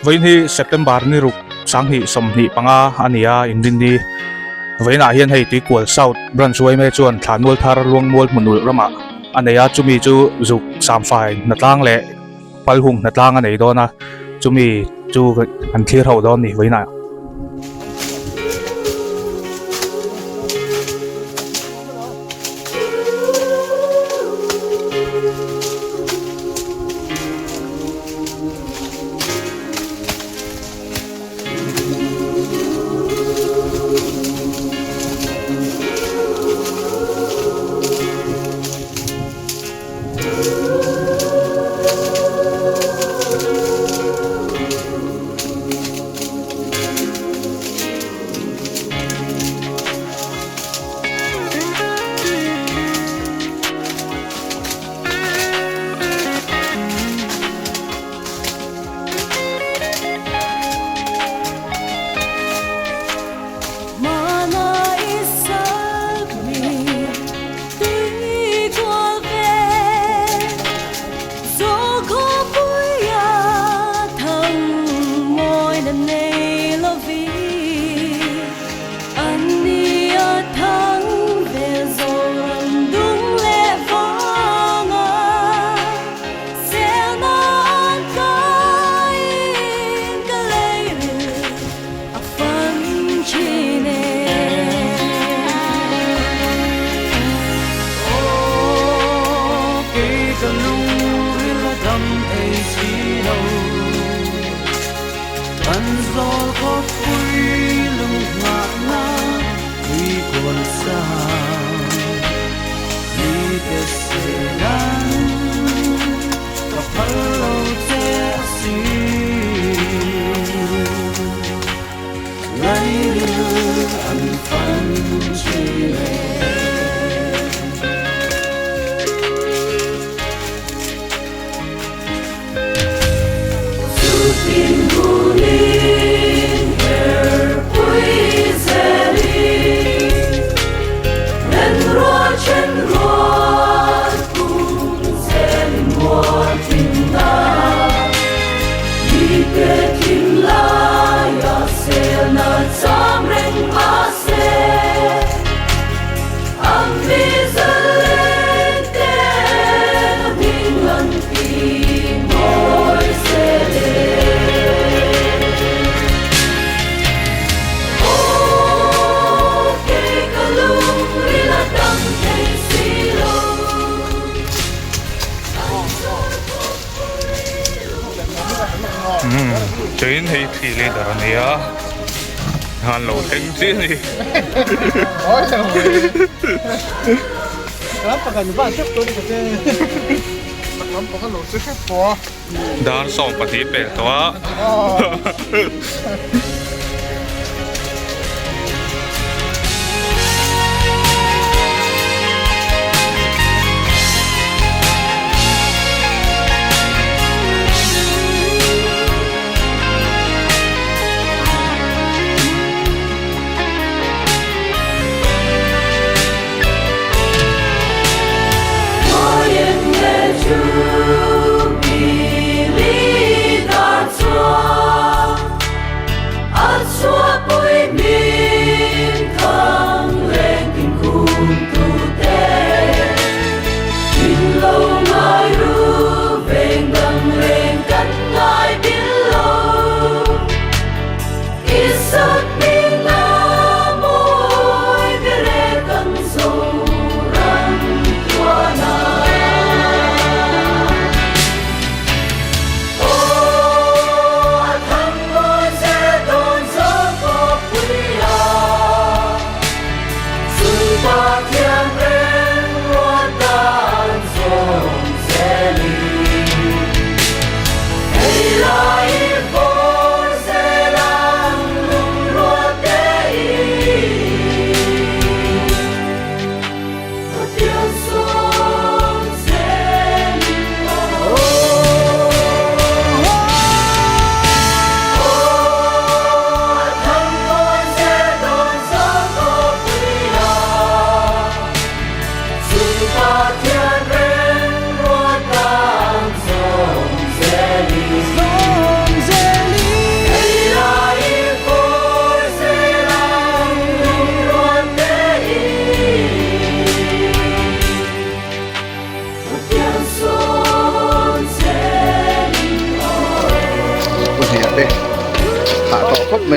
với hi September ni ruk sang hi som ni panga ania indin ni với na hian hei ti kwal south branch way me chuan thanul thar luang mol munul rama anaya chumi chu zuk sam fai na tlang le pal hung na tlang anei do na chumi chu an thlir ho don ni với na Train hay thì lên đó này á, han lâu thêm chứ gì. Ôi trời. Đó phải cần bạn chấp tôi cái gì. Lắm phải lâu chứ hết quá. Đàn song bát đi bể toa.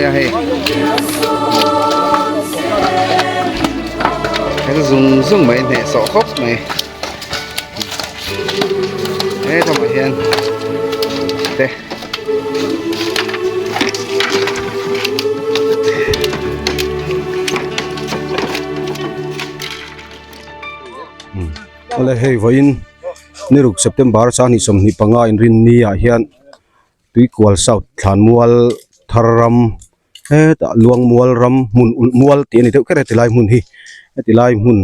mày hay cái dùng dùng mấy để sọ khóc mày thế thôi mà hiền đây ale hei voin ni ruk September sa ni som ni panga in rin ni a hian tui kwal south thlan mual tharam he ta luang mual ram mun mual ti ni te kare ti lai mun hi ti lai mun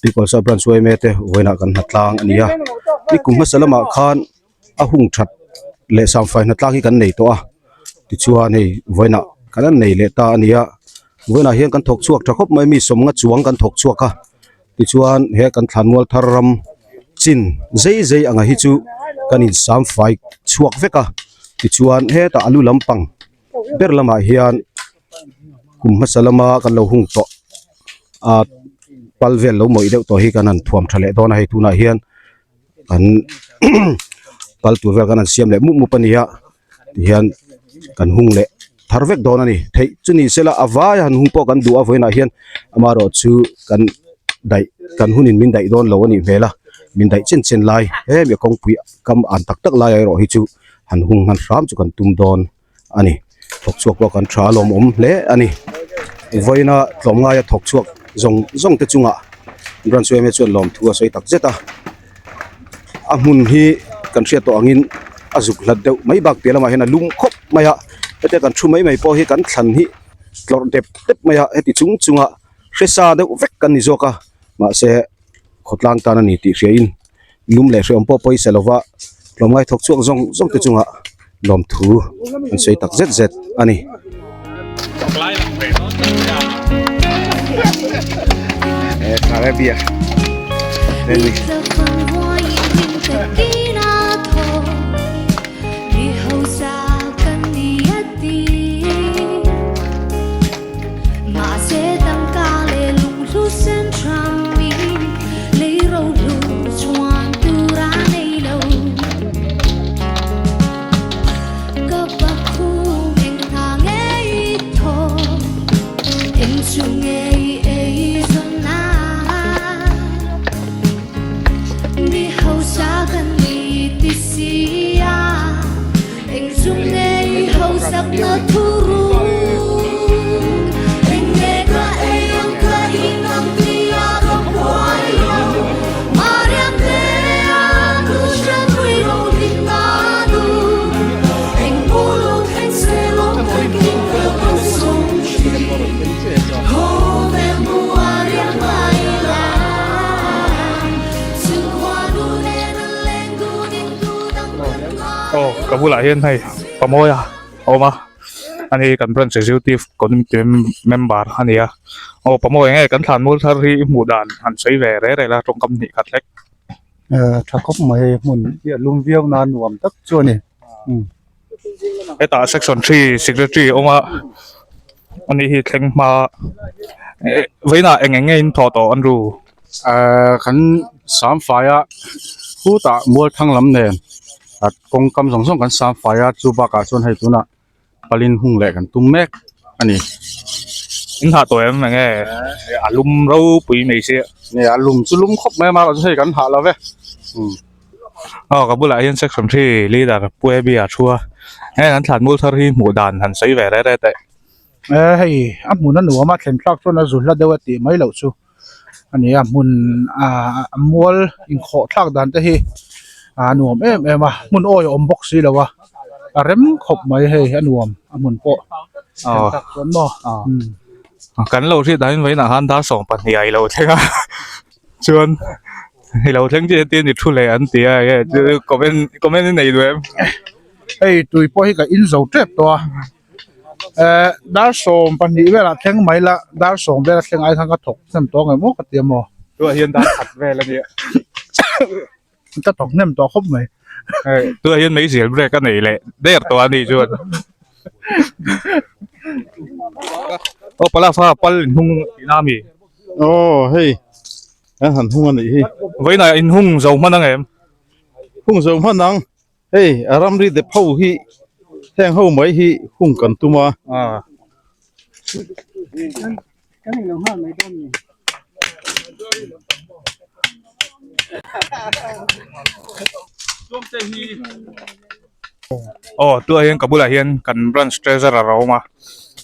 tui kwal south branch we me te voina kan hatlang ania ni kum masalama khan a hung that le sam fai na tlang hi kan nei to a ti chuan hei voina kan nei le ta ania voina hian kan thok chuak thakop mai mi som nga chuang kan thok chuak a ti chuan he kan thlan mual tharam chin zai anga hi chu kanin sam fai chuak veka ti chuan he ta alu lampang ber lama hian kum masalama kan lo hung to a palvel lo moi deuh to hi kanan thuam thale dona hi tuna hian kan pal tu vel kanan siam le mu pania ti hian kan hung le tharvek dona ni thei chuni sela awai han hung po kan du a voina hian amaro chu kan dai kan hunin min dai don lo ani vela min dai chen lai he mi kong pui kam an tak tak lai ro hi chu han hung han ram chu kan tum don ani thok chuak lo kan thra lom le ani voina tlom nga ya thok chuak zong te chunga ran suai me chuan lom thua soi tak zeta a mun hi kan ria to angin azuk lat deuh mai bak te lama hena lung khop maya ete kan thu mai po hi kan thlan hi tlor dep maya heti chunga resa deuh vek kan ni zoka ma se khotlang tan ani ti hrein lum le hreom po poi selova lomngai thok chuak zong te chunga lom thu an sei tak zet ani thả ra bia đây mình kabula hian hei pamoya oma ani kan branch executive committee member ania pamoy nge kan thlan mul thar hi mu dan han sei ve re la trong kam ni khat lek thakop mai mun ya lum viau na nuam tak chu ni eta section 3 secretary oma ani hi thleng ma veina engenge in tho to anru kan sam faya hu ta mual thang lam nen at kong kam song kan sam faya chu ba ka chon hai tuna palin hung le kan tum mek ani in ha to em nge alum ro pui mai se ne alum chu lum khop mai ma kan sei kan ha la ve kabula hian section 3 leader pue bi a thua he kan thlan mul thar hi mu dan han sei ve re te hei amun anu ma thlen tlak chona zulha dewati mai lo chu ani amun mual in kho thlak dan te hi nuam em mun oi om box si lawa rem khop mai hei anuam amun po tak chon mo kan lo thi dain veina han da song pan hi ai lo thenga chuan hi lo theng je tin ni thu le an tia ye comment nei do em hei tui po hi ka in zo trep to dar som pan ni vela theng mai la dar som vela theng ai thang ka thok sem to ngai mo ka tiam mo tu hian da khat ve la ni ta thok nem to khop mai tu hian mấy sil break ka nei le der to ani chuan pala fa pal hung inami hei han hung ani hi veina in hung zo manang em hung zo manang hei aram ri de phau hi heng ho mai hi hung kan tuma à tua hian kabula hian kan brunch treasure a roma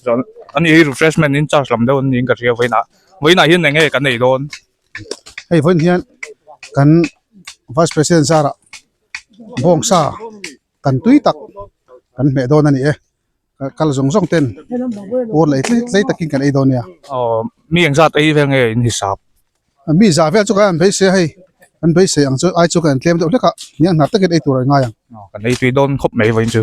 chọn anh ấy refreshment in charge làm đâu anh ấy cái gì với nãy hian này nghe cái này đón hei von hian kan vice president sara bong sa kan tui tak kan me don ani e kal zong zong ten or lei takin kan ei don ya mi anh ra ấy về nghe in hisab mi za ve chu kan se hei kan se ang chu ai chu kan tlem do leka niang na takin ei tur nga yang cái này tùy đón khóc mấy vậy chứ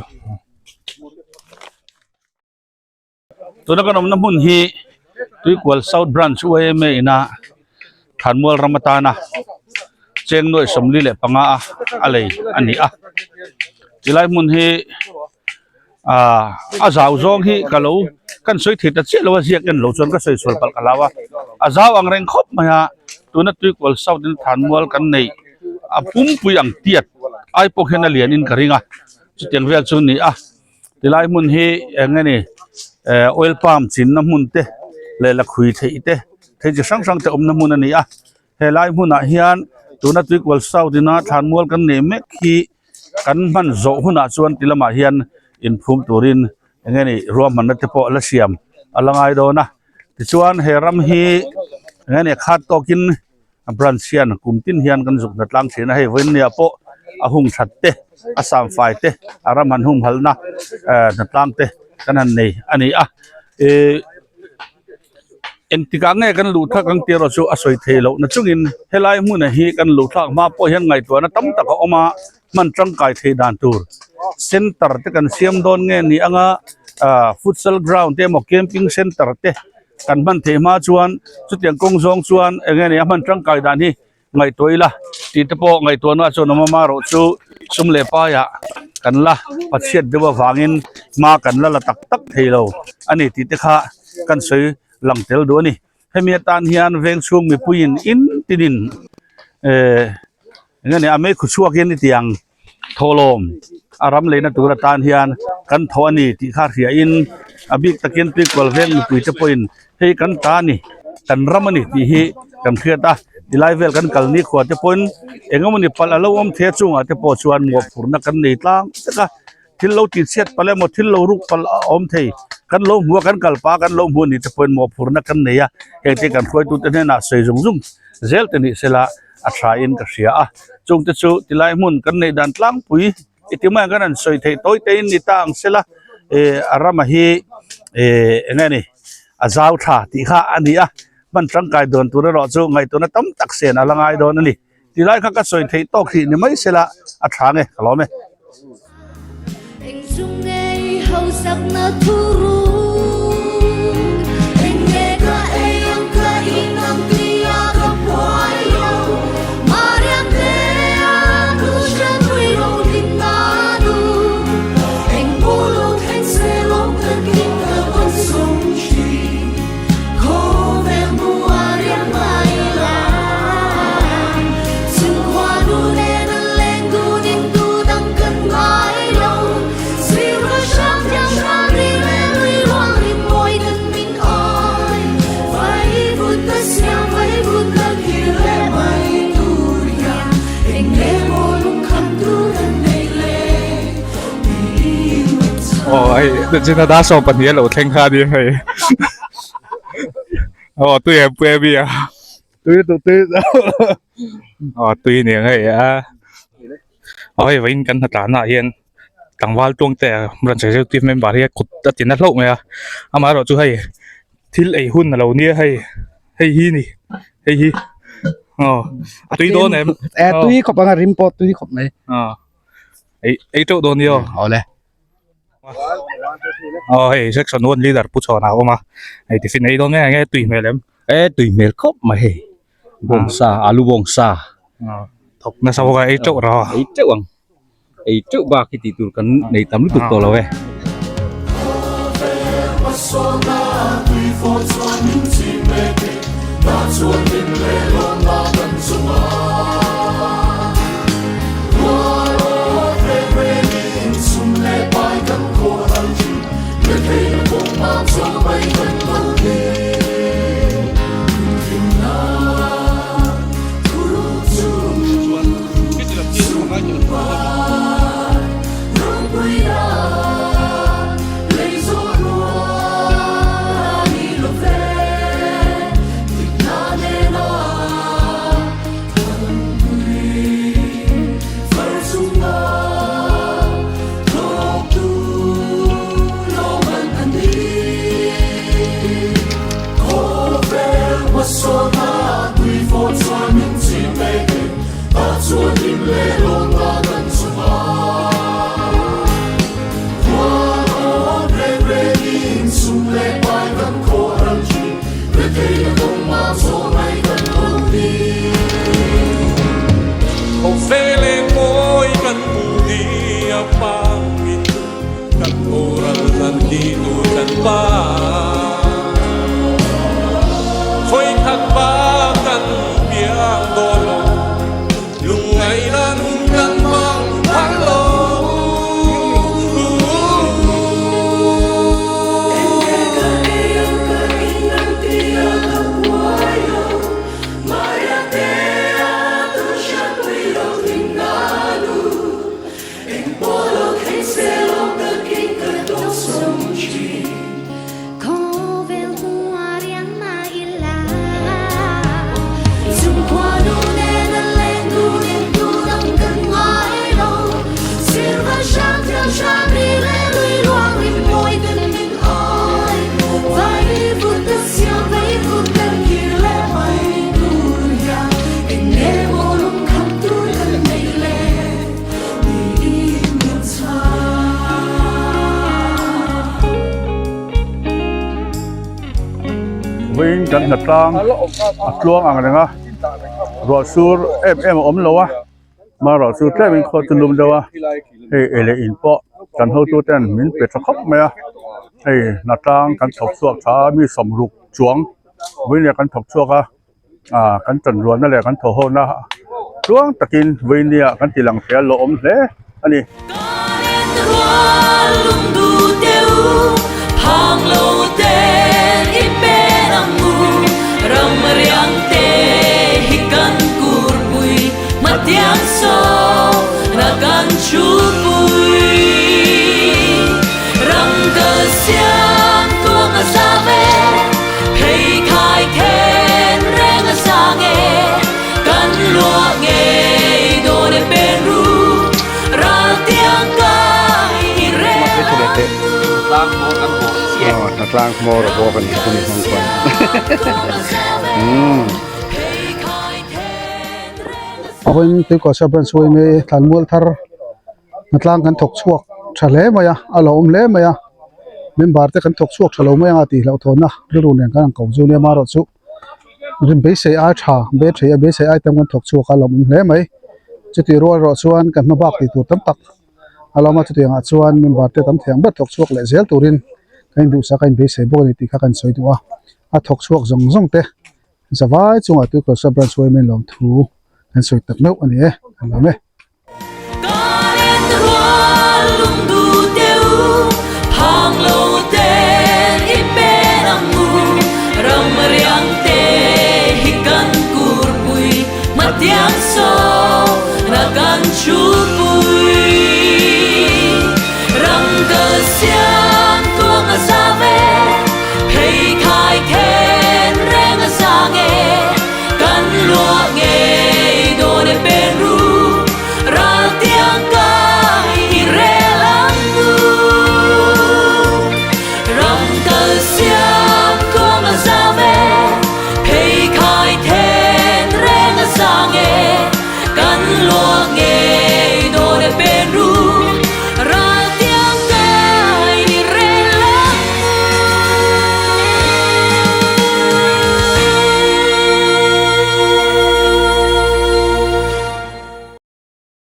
tôi đã có nằm nằm hi tôi qual South Branch UAM ina Than Mual Ramatana cheng noi som li le panga alei ani a tilai mun hi a zau zong hi kalo kan soi thit a che lo ziak kan lo chon ka soi sol pal kalawa a zau ang reng khop maya tuna tôi qual South in Than Mual kan nei a pum pui ang tiat ai pokhen alian in karinga chutiang vel chu ni a tilai mun hi ngani oil palm chin na mun te le la khui thei te thei chi sang sang te om na mun ani a he lai mun a hian tuna tui kwal sau dina Than Mual kan ne mek hi kan man zo huna chuan tilama hian in phum turin ngani ruam man te po la siam alangai do na ti chuan he ram hi ngani khat tokin branch hian kumtin hian kan zuk na tlang thina he wen nia po ahung that te asam fai te aram han hum halna na tlang te kan han nei ani a en tika nge kan lu thak ang tiro chu asoi thelo na chungin helai mu na hi kan lu thak ma po hian ngai to na tam tak oma man tang kai the dan tur center te kan siam don nge ni anga futsal ground te mo camping center te kan man the ma chuan chu tiang kong zong chuan nge ni man tang kai dan hi ngai toila ti te po ngai to na chu na ma ro chu sum le pa ya kan la pathiat dewa wangin ma kan la tak tak thelo ani ti te kha kan soi lang tel do ni hemi tan hian veng chung mi puin in tinin ngani ame khu chuak hian tiang tholom aram leina tura tan hian kan thoni ti kha ria in abik takin pi kol veng mi pui te point hei kan ta ni kan ramani ti hi kan khiata di level kan kalni khwa te point engamani pal alo om the chunga te po chuan mo phurna kan nei tlang taka thil lo ti set pale mo thil lo ruk pal om thei kan lo mua kan kalpa kan lo mu ni te point mo phurna kan neya he te kan khoi tu te na sei jung jung zel te ni sela a tha in ka ria a chung te chu tilai mun kan nei dan tlang pui itima kan an soi thei toi te in ni tang sela arama hi ngani a zau tha ti kha ani a man tang kai don tu ro chu ngai tu na tam tak sen alangai don ani tilai kha ka soi thei to khi ni mai sela a tha nge kalome hình dung nghe hầu sắc na thu ru hình nghe ca em ca in nam tia ca quay yo mariam te tu chân quy ro din na du hình bulu khen se long ca kim ca con sông chi ko ve mu ariam mai la sung hoa du le na leng du din du dang kan mai lo ấy đợt trên đã so phần hiến lẩu thanh kha đi hay tôi em quê bia tôi tôi nè hay vậy cần thật là hiền tặng vào tuông tè mình sẽ giao tiếp member hiền cột đặt tiền đất lộ mày mà rồi chú hay thiếu ấy hun là lẩu nia hay hi nè hay hi tôi đó em tôi có bằng report tôi có này ấy chỗ đó nhiều ole hey section 1 leader pu cho nào mà hey thì xin ấy đó nghe tùy mẹ lắm tùy mel khop mà he bong sa alu bong sa thọc nó sao cái ấy chỗ rồi ấy chỗ ba cái titul kan nei tam lu tu to lo we Hãy subscribe cho kênh Ghiền Mì Gõ để không bỏ lỡ Không phê lên môi kan muli apangin kan oral nandito kan pa Khoi thak ba kan biang dolo lungay lan kan mang halo Vinh kan na tlang atluang ang nga ro sur em om lo wa ma ro sur tle min kho tulum dawa ele in po kan ho tu ten min pe thakop me na tlang kan thok suak tha mi som ruk chuang vin ya kan thok suak kan chan ruan na le kan tho ho na chuang takin vin ya kan tilang pe lo om hle ani Matiang so ragan chupui rang cơ xiang tuang a sa ve pei khai then reng a sa nge kan lua nge do ne peru ra tiang kai re Nat lang mo ro bo kan kun hong kon Awen tu ko sa bran suai me than mual thar natlang kan thok chuak thale maya alo le maya member te kan thok chuak thalo maya ati lo thona ru ne kan ko ju ne ma ro chu rim be se a tha be thia be se ai tam kan thok chuak alo le mai chuti ro ro chuan kan ma bak ti tu tam tak alo ma chuti nga chuan member te tam thiang ba thok chuak le zel turin kan du sa kan be se bo ni ti kha kan soi tu a thok chuak zong zong te zawai chunga tu ko sa bran suai me lom thu kan soi tak no ani e kan la me